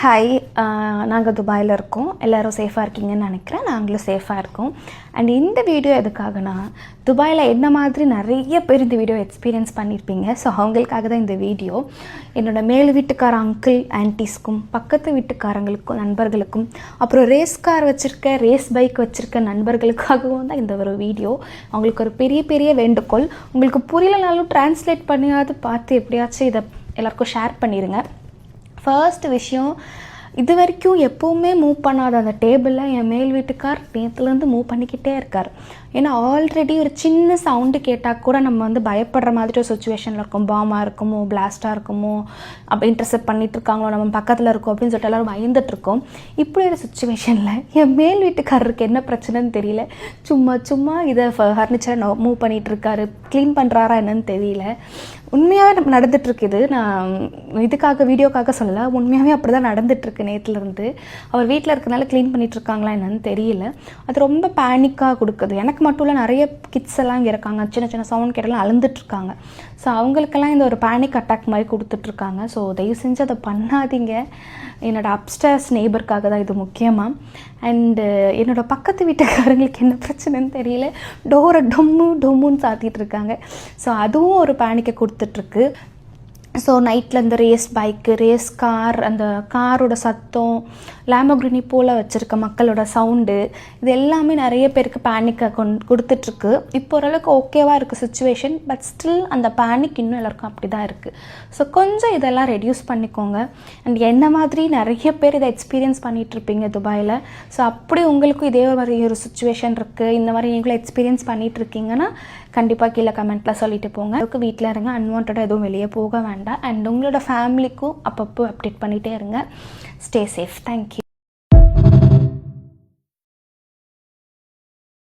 Hi, நாங்கள் துபாயில் இருக்கோம். எல்லோரும் சேஃபாக இருக்கீங்கன்னு நினைக்கிறேன். நாங்களும் சேஃபாக இருக்கோம். அண்ட் இந்த வீடியோ எதுக்காகனா, துபாயில் என்ன மாதிரி நிறைய பேர் இந்த வீடியோ எக்ஸ்பீரியன்ஸ் பண்ணியிருப்பீங்க. ஸோ அவங்களுக்காக தான் இந்த வீடியோ. என்னோடய மேல் வீட்டுக்கார அங்கிள் ஆன்டிஸ்க்கும், பக்கத்து வீட்டுக்காரங்களுக்கும், நண்பர்களுக்கும், அப்புறம் ரேஸ் கார் வச்சுருக்க, ரேஸ் பைக் வச்சுருக்க நண்பர்களுக்காகவும் தான் இந்த ஒரு வீடியோ. அவங்களுக்கு ஒரு பெரிய பெரிய வேண்டுகோள், உங்களுக்கு புரியலனாலும் டிரான்ஸ்லேட் பண்ணியாவது பார்த்து எப்படியாச்சும் இதை எல்லாருக்கும் ஷேர் பண்ணிடுங்க. ஃபர்ஸ்ட் விஷயம், இது வரைக்கும் எப்போவுமே மூவ் பண்ணாத அந்த டேபிளில் என் மேல் வீட்டுக்கார் நேற்றுலேருந்து மூவ் பண்ணிக்கிட்டே இருக்கார். ஏன்னா ஆல்ரெடி ஒரு சின்ன சவுண்டு கேட்டால் கூட நம்ம பயப்படுற மாதிரி ஒரு சுச்சுவேஷனில் இருக்கும். பாமாக இருக்குமோ, பிளாஸ்ட்டாக இருக்குமோ, அப்போ இன்டர்செப்ட் பண்ணிகிட்ருக்காங்களோ, நம்ம பக்கத்தில் இருக்கோம் அப்படின்னு சொல்லிட்டு எல்லோரும் பயந்துட்டுருக்கோம். இப்படி ஒரு சுச்சுவேஷனில் என் மேல் வீட்டுக்காரருக்கு என்ன பிரச்சனைன்னு தெரியல. சும்மா இதை ஃபர்னிச்சரை மூவ் பண்ணிகிட்ருக்காரு. க்ளீன் பண்ணுறாரா என்னன்னு தெரியல. உண்மையாகவே நடந்துகிட்ருக்குது. நான் இதுக்காக வீடியோக்காக சொல்லலை, உண்மையாகவே அப்படி தான் நடந்துகிட்ருக்கு. நேற்றுலேருந்து அவர் வீட்டில் இருக்கிறனால க்ளீன் பண்ணிகிட்ருக்காங்களா என்னன்னு தெரியல. அது ரொம்ப பேனிக்காக கொடுக்குது. எனக்கு மட்டும் இல்லை, நிறைய கிட்ஸ் எல்லாம் இங்கே இருக்காங்க. சின்ன சவுண்ட் கேட்டாலும் அழுந்துட்டுருக்காங்க. ஸோ அவங்களுக்கெல்லாம் இந்த ஒரு பேனிக் அட்டாக் மாதிரி கொடுத்துட்ருக்காங்க. ஸோ தயவு செஞ்சு அதை பண்ணாதீங்க. என்னோடய அப்ஸ்டேர்ஸ் நெய்பருக்காக தான் இது முக்கியமாக. அண்டு என்னோடய பக்கத்து வீட்டுக்காரங்களுக்கு என்ன பிரச்சனைன்னு தெரியல, டோரை டொம்முன்னு சாத்திட்டு இருக்காங்க. ஸோ அதுவும் ஒரு பேனிக்கை கொடுத்துட்ருக்கு. ஸோ நைட்டில் இந்த ரேஸ் பைக்கு, ரேஸ் கார், அந்த காரோட சத்தம், லேம்போர்கினி போல் வச்சுருக்க மக்களோட சவுண்டு, இது எல்லாமே நிறைய பேருக்கு பேனிக்கை கொடுத்துட்ருக்கு. இப்போ ஓரளவுக்கு ஓகேவாக இருக்குது சுச்சுவேஷன். பட் ஸ்டில் அந்த பேனிக் இன்னும் எல்லாருக்கும் அப்படி தான் இருக்குது. ஸோ கொஞ்சம் இதெல்லாம் ரெடியூஸ் பண்ணிக்கோங்க. அண்ட் என்ன மாதிரி நிறைய பேர் இதை எக்ஸ்பீரியன்ஸ் பண்ணிகிட்ருப்பீங்க துபாயில். ஸோ அப்படி உங்களுக்கும் இதே மாதிரி ஒரு சுச்சுவேஷன் இருக்குது, இந்த மாதிரி நீங்களும் எக்ஸ்பீரியன்ஸ் பண்ணிகிட்ருக்கீங்கன்னா கண்டிப்பாக கீழே கமெண்ட்டில் சொல்லிட்டு போங்க. அதுக்கு வீட்டில் இருங்க, அன்வான்டாக எதுவும் வெளியே போக வேண்டாம். அண்ட் உங்களோட ஃபேமிலிக்கும் அப்பப்போ அப்டேட் பண்ணிகிட்டே இருங்க. Stay safe. தேங்க்யூ.